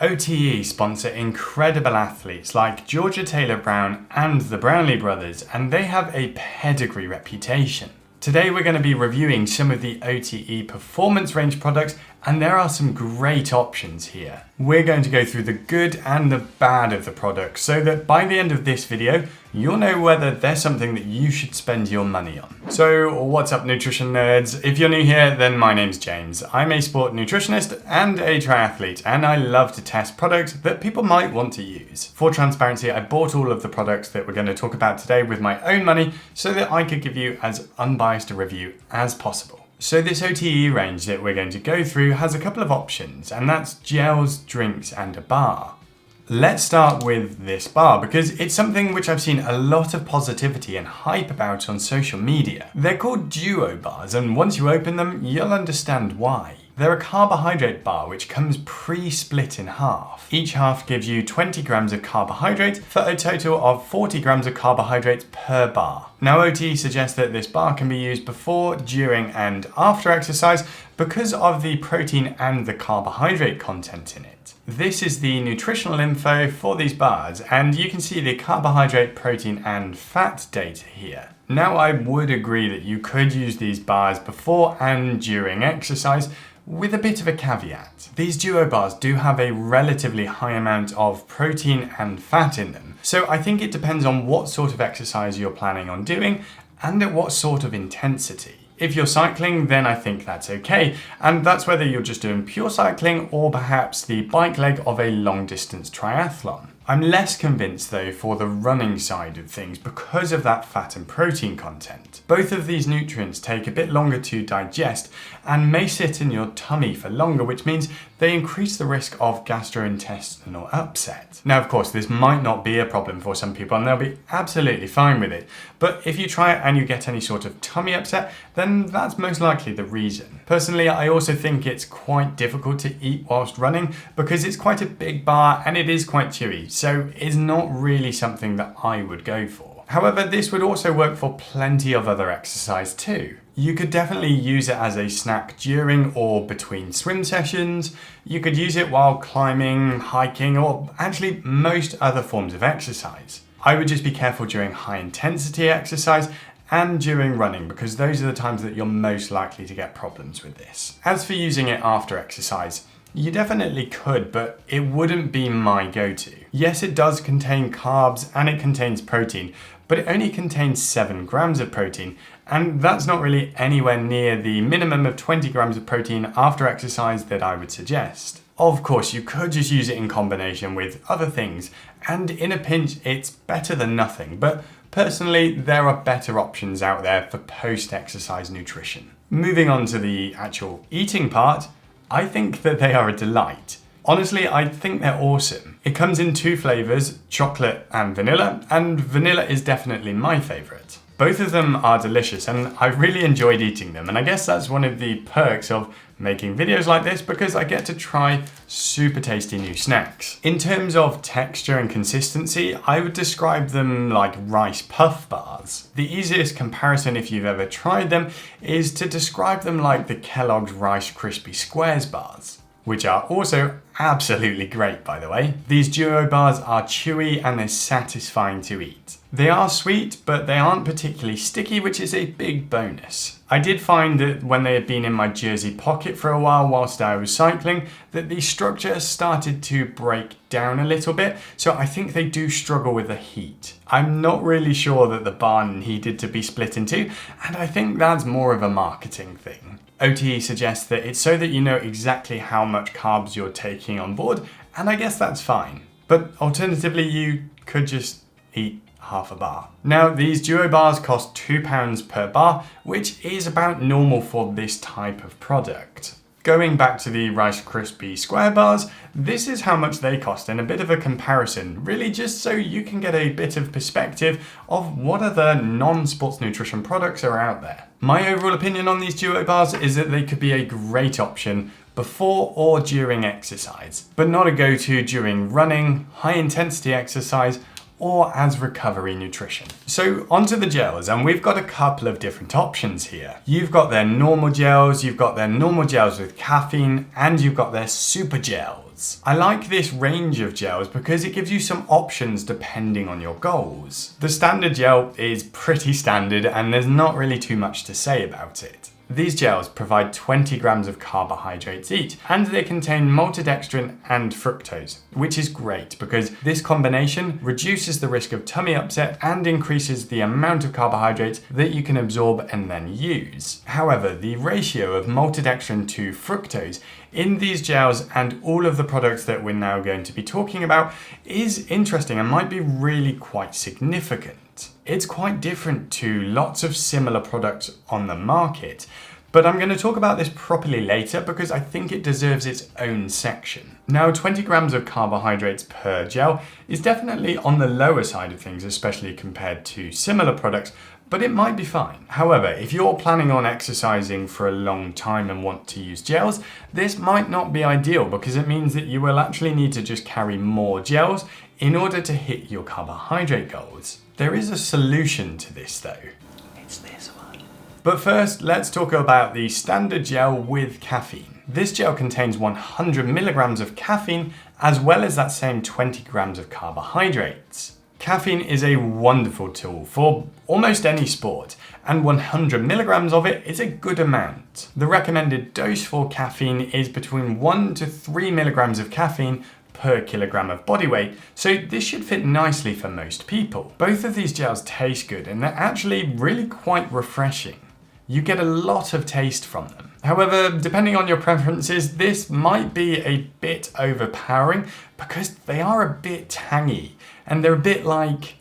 OTE sponsor incredible athletes like Georgia Taylor Brown and the Brownlee brothers, and they have a pedigree reputation. Today we're going to be reviewing some of the OTE performance range products, and there are some great options here. We're going to go through the good and the bad of the products so that by the end of this video, you'll know whether they're something that you should spend your money on. So what's up, nutrition nerds? If you're new here, then my name's James. I'm a sport nutritionist and a triathlete, and I love to test products that people might want to use. For transparency, I bought all of the products that we're going to talk about today with my own money so that I could give you as unbiased a review as possible. So this OTE range that we're going to go through has a couple of options, and that's gels, drinks, and a bar. Let's start with this bar because it's something which I've seen a lot of positivity and hype about on social media. They're called duo bars, and once you open them, you'll understand why. They're a carbohydrate bar which comes pre-split in half. Each half gives you 20 grams of carbohydrate for a total of 40 grams of carbohydrates per bar. Now OTE suggests that this bar can be used before, during, and after exercise because of the protein and the carbohydrate content in it. This is the nutritional info for these bars, and you can see the carbohydrate, protein, and fat data here. Now I would agree that you could use these bars before and during exercise, with a bit of a caveat. These duo bars do have a relatively high amount of protein and fat in them, so I think it depends on what sort of exercise you're planning on doing and at what sort of intensity. If you're cycling, then I think that's okay, and that's whether you're just doing pure cycling or perhaps the bike leg of a long distance triathlon. I'm less convinced though for the running side of things because of that fat and protein content. Both of these nutrients take a bit longer to digest and may sit in your tummy for longer, which means they increase the risk of gastrointestinal upset. Now, of course, this might not be a problem for some people and they'll be absolutely fine with it. But if you try it and you get any sort of tummy upset, then that's most likely the reason. Personally, I also think it's quite difficult to eat whilst running because it's quite a big bar and it is quite chewy. So it's not really something that I would go for. However, this would also work for plenty of other exercise too. You could definitely use it as a snack during or between swim sessions. You could use it while climbing, hiking, or actually most other forms of exercise. I would just be careful during high intensity exercise and during running because those are the times that you're most likely to get problems with this. As for using it after exercise, you definitely could, but it wouldn't be my go-to. Yes, it does contain carbs and it contains protein, but it only contains 7 grams of protein, and that's not really anywhere near the minimum of 20 grams of protein after exercise that I would suggest. Of course, you could just use it in combination with other things, and in a pinch, it's better than nothing, but personally, there are better options out there for post-exercise nutrition. Moving on to the actual eating part, I think that they are a delight. Honestly, I think they're awesome. It comes in 2 flavors, chocolate and vanilla is definitely my favorite. Both of them are delicious and I really enjoyed eating them, and I guess that's one of the perks of making videos like this because I get to try super tasty new snacks. In terms of texture and consistency, I would describe them like rice puff bars. The easiest comparison if you've ever tried them is to describe them like the Kellogg's Rice Krispie Squares bars, which are also absolutely great, by the way. These duo bars are chewy and they're satisfying to eat. They are sweet, but they aren't particularly sticky, which is a big bonus. I did find that when they had been in my jersey pocket for a while whilst I was cycling, that the structure started to break down a little bit, so I think they do struggle with the heat. I'm not really sure that the bar needed to be split in 2, and I think that's more of a marketing thing. OTE suggests that it's so that you know exactly how much carbs you're taking on board, and I guess that's fine. But alternatively, you could just eat half a bar. Now, these duo bars cost £2 per bar, which is about normal for this type of product. Going back to the Rice Krispie Square bars, this is how much they cost in a bit of a comparison, really just so you can get a bit of perspective of what other non-sports nutrition products are out there. My overall opinion on these duo bars is that they could be a great option before or during exercise, but not a go-to during running, high intensity exercise, or as recovery nutrition. So onto the gels, and we've got a couple of different options here. You've got their normal gels with caffeine, and you've got their super gels. gels. I like this range of gels because it gives you some options depending on your goals. The standard gel is pretty standard and there's not really too much to say about it. These gels provide 20 grams of carbohydrates each, and they contain maltodextrin and fructose, which is great because this combination reduces the risk of tummy upset and increases the amount of carbohydrates that you can absorb and then use. However, the ratio of maltodextrin to fructose in these gels and all of the products that we're now going to be talking about is interesting and might be really quite significant. It's quite different to lots of similar products on the market, but I'm going to talk about this properly later because I think it deserves its own section. Now, 20 grams of carbohydrates per gel is definitely on the lower side of things, especially compared to similar products, but it might be fine. However, if you're planning on exercising for a long time and want to use gels, this might not be ideal because it means that you will actually need to just carry more gels in order to hit your carbohydrate goals. There is a solution to this though. It's this one. But first, let's talk about the standard gel with caffeine. This gel contains 100 milligrams of caffeine as well as that same 20 grams of carbohydrates. Caffeine is a wonderful tool for almost any sport, and 100 milligrams of it is a good amount. The recommended dose for caffeine is between 1 to 3 milligrams of caffeine per kilogram of body weight, so this should fit nicely for most people. Both of these gels taste good and they're actually really quite refreshing. You get a lot of taste from them. However, depending on your preferences, this might be a bit overpowering because they are a bit tangy and they're a bit like...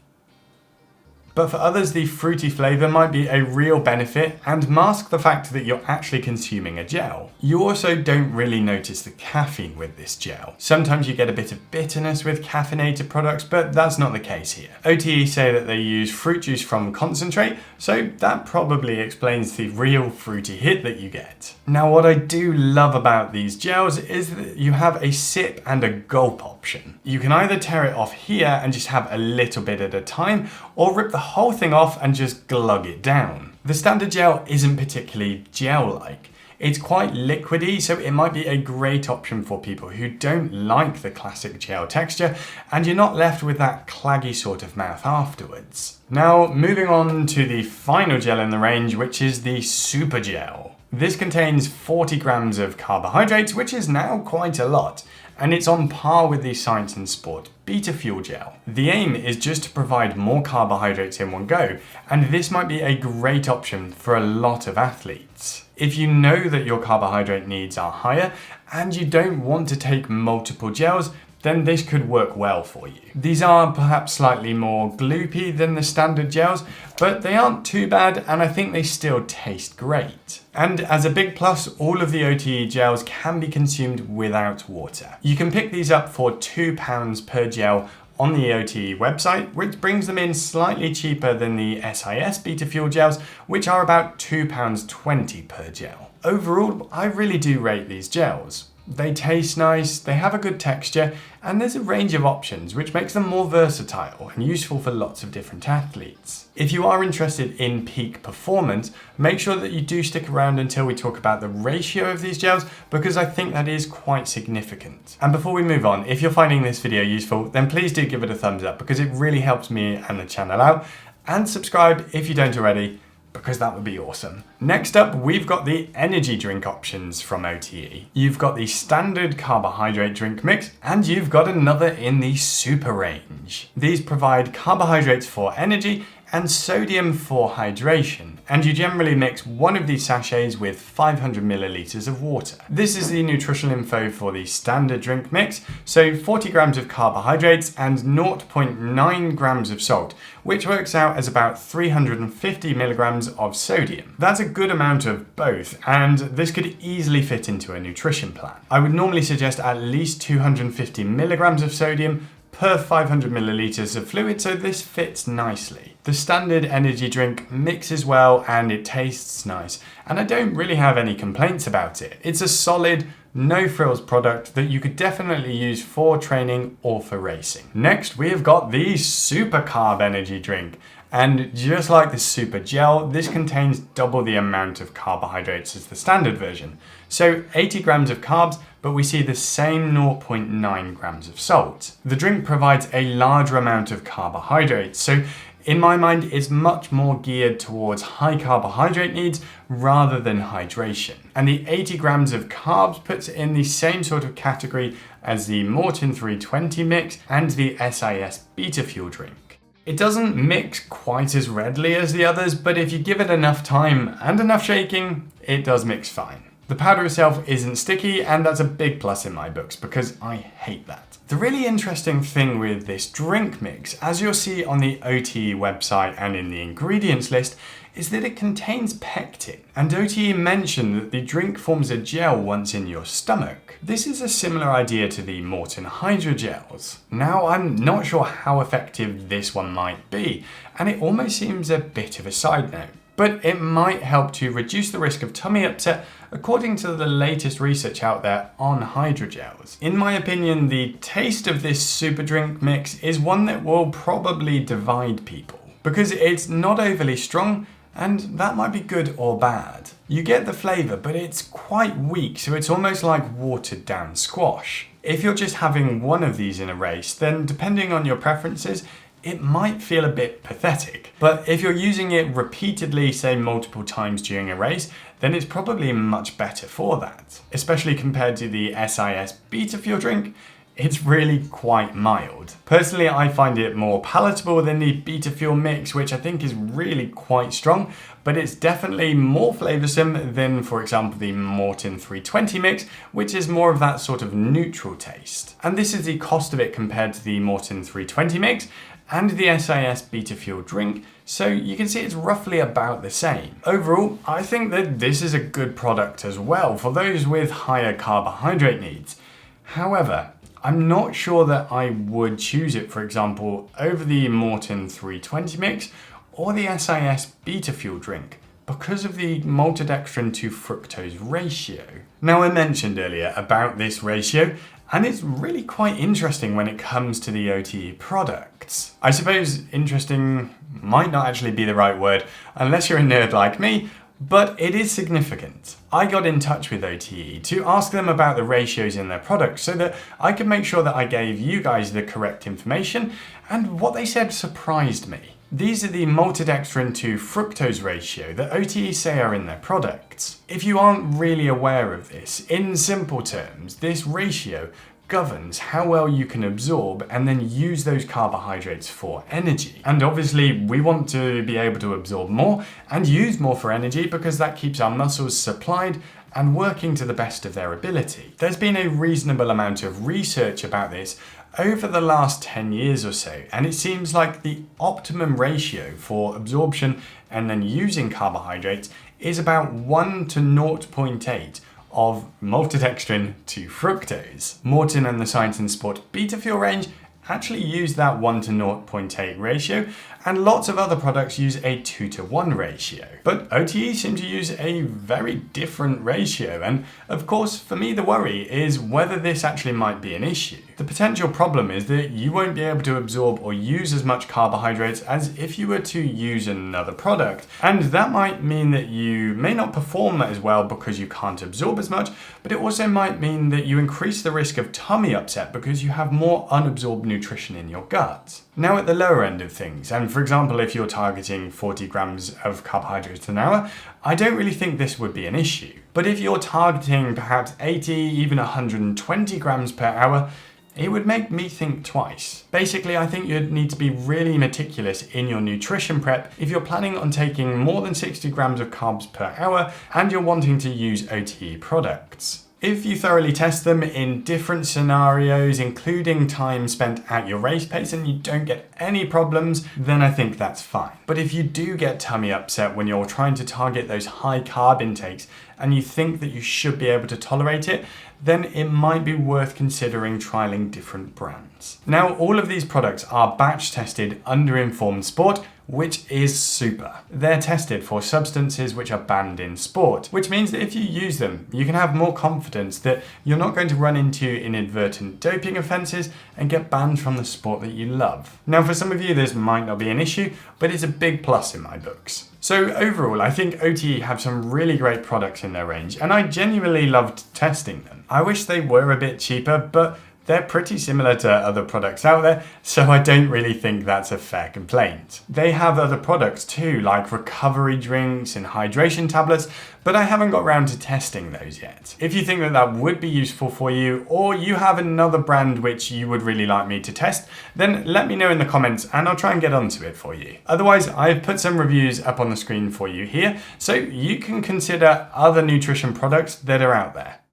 But for others, the fruity flavour might be a real benefit and mask the fact that you're actually consuming a gel. You also don't really notice the caffeine with this gel. Sometimes you get a bit of bitterness with caffeinated products, but that's not the case here. OTE say that they use fruit juice from concentrate, so that probably explains the real fruity hit that you get. Now, what I do love about these gels is that you have a sip and a gulp option. You can either tear it off here and just have a little bit at a time, or rip the whole thing off and just glug it down. The standard gel isn't particularly gel-like. It's quite liquidy, so it might be a great option for people who don't like the classic gel texture and you're not left with that claggy sort of mouth afterwards. Now, moving on to the final gel in the range, which is the super gel. This contains 40 grams of carbohydrates, which is now quite a lot, and it's on par with the Science and Sport Beta Fuel gel. The aim is just to provide more carbohydrates in one go, and this might be a great option for a lot of athletes. If you know that your carbohydrate needs are higher and you don't want to take multiple gels, then this could work well for you. These are perhaps slightly more gloopy than the standard gels, but they aren't too bad and I think they still taste great. And as a big plus, all of the OTE gels can be consumed without water. You can pick these up for £2 per gel on the OTE website, which brings them in slightly cheaper than the SIS Beta Fuel gels, which are about £2.20 per gel. Overall, I really do rate these gels. They taste nice, they have a good texture, and there's a range of options which makes them more versatile and useful for lots of different athletes. If you are interested in peak performance, make sure that you do stick around until we talk about the ratio of these gels because I think that is quite significant. And before we move on, if you're finding this video useful, then please do give it a thumbs up because it really helps me and the channel out, and subscribe if you don't already, because that would be awesome. Next up, we've got the energy drink options from OTE. You've got the standard carbohydrate drink mix, and you've got another in the super range. These provide carbohydrates for energy and sodium for hydration, and you generally mix one of these sachets with 500 milliliters of water. This is the nutritional info for the standard drink mix, so 40 grams of carbohydrates and 0.9 grams of salt, which works out as about 350 milligrams of sodium. That's a good amount of both, and this could easily fit into a nutrition plan. I would normally suggest at least 250 milligrams of sodium per 500 milliliters of fluid, so this fits nicely. The standard energy drink mixes well and it tastes nice, and I don't really have any complaints about it. It's a solid, no frills product that you could definitely use for training or for racing. Next, we have got the super carb energy drink. And just like the super gel, this contains double the amount of carbohydrates as the standard version. So 80 grams of carbs but we see the same 0.9 grams of salt. The drink provides a larger amount of carbohydrates, so in my mind, it's much more geared towards high carbohydrate needs rather than hydration. And the 80 grams of carbs puts it in the same sort of category as the Maurten 320 mix and the SIS Beta Fuel drink. It doesn't mix quite as readily as the others, but if you give it enough time and enough shaking, it does mix fine. The powder itself isn't sticky, and that's a big plus in my books because I hate that. The really interesting thing with this drink mix, as you'll see on the OTE website and in the ingredients list, is that it contains pectin. And OTE mentioned that the drink forms a gel once in your stomach. This is a similar idea to the Maurten hydrogels. Now, I'm not sure how effective this one might be, and it almost seems a bit of a side note. But it might help to reduce the risk of tummy upset according to the latest research out there on hydrogels. In my opinion, the taste of this super drink mix is one that will probably divide people because it's not overly strong, and that might be good or bad. You get the flavour, but it's quite weak, so it's almost like watered down squash. If you're just having one of these in a race, then depending on your preferences, it might feel a bit pathetic. But if you're using it repeatedly, say multiple times during a race, then it's probably much better for that. Especially compared to the SIS Beta Fuel drink, it's really quite mild. Personally, I find it more palatable than the Beta Fuel mix, which I think is really quite strong, but it's definitely more flavoursome than, for example, the Maurten 320 mix, which is more of that sort of neutral taste. And this is the cost of it compared to the Maurten 320 mix and the SIS Beta Fuel drink, so you can see it's roughly about the same. Overall, I think that this is a good product as well for those with higher carbohydrate needs. However, I'm not sure that I would choose it, for example, over the Maurten 320 mix or the SIS Beta Fuel drink because of the maltodextrin to fructose ratio. Now, I mentioned earlier about this ratio, and it's really quite interesting when it comes to the OTE products. I suppose interesting might not actually be the right word unless you're a nerd like me, but it is significant. I got in touch with OTE to ask them about the ratios in their products so that I could make sure that I gave you guys the correct information, and what they said surprised me. These are the maltodextrin to fructose ratio that OTE say are in their products. If you aren't really aware of this, in simple terms, this ratio governs how well you can absorb and then use those carbohydrates for energy. And obviously we want to be able to absorb more and use more for energy because that keeps our muscles supplied and working to the best of their ability. There's been a reasonable amount of research about this over the last 10 years or so, and it seems like the optimum ratio for absorption and then using carbohydrates is about 1 to 0.8 of maltodextrin to fructose. Maurten and the Science and Sport Beta Fuel range actually use that 1 to 0.8 ratio, and lots of other products use a 2 to 1 ratio. But OTE seem to use a very different ratio, and of course for me the worry is whether this actually might be an issue. The potential problem is that you won't be able to absorb or use as much carbohydrates as if you were to use another product, and that might mean that you may not perform as well because you can't absorb as much, but it also might mean that you increase the risk of tummy upset because you have more unabsorbed nutrition in your gut. Now at the lower end of things, and for example if you're targeting 40 grams of carbohydrates an hour, I don't really think this would be an issue. But if you're targeting perhaps 80, even 120 grams per hour, it would make me think twice. Basically, I think you'd need to be really meticulous in your nutrition prep if you're planning on taking more than 60 grams of carbs per hour and you're wanting to use OTE products. If you thoroughly test them in different scenarios, including time spent at your race pace, and you don't get any problems, then I think that's fine. But if you do get tummy upset when you're trying to target those high carb intakes and you think that you should be able to tolerate it, then it might be worth considering trialing different brands. Now, all of these products are batch tested under Informed Sport, which is super. They're tested for substances which are banned in sport, which means that if you use them, you can have more confidence that you're not going to run into inadvertent doping offences and get banned from the sport that you love. Now, for some of you, this might not be an issue, but it's a big plus in my books. So overall, I think OTE have some really great products in their range, and I genuinely loved testing them. I wish they were a bit cheaper, but they're pretty similar to other products out there, so I don't really think that's a fair complaint. They have other products too, like recovery drinks and hydration tablets, but I haven't got around to testing those yet. If you think that that would be useful for you, or you have another brand which you would really like me to test, then let me know in the comments and I'll try and get onto it for you. Otherwise, I've put some reviews up on the screen for you here, so you can consider other nutrition products that are out there.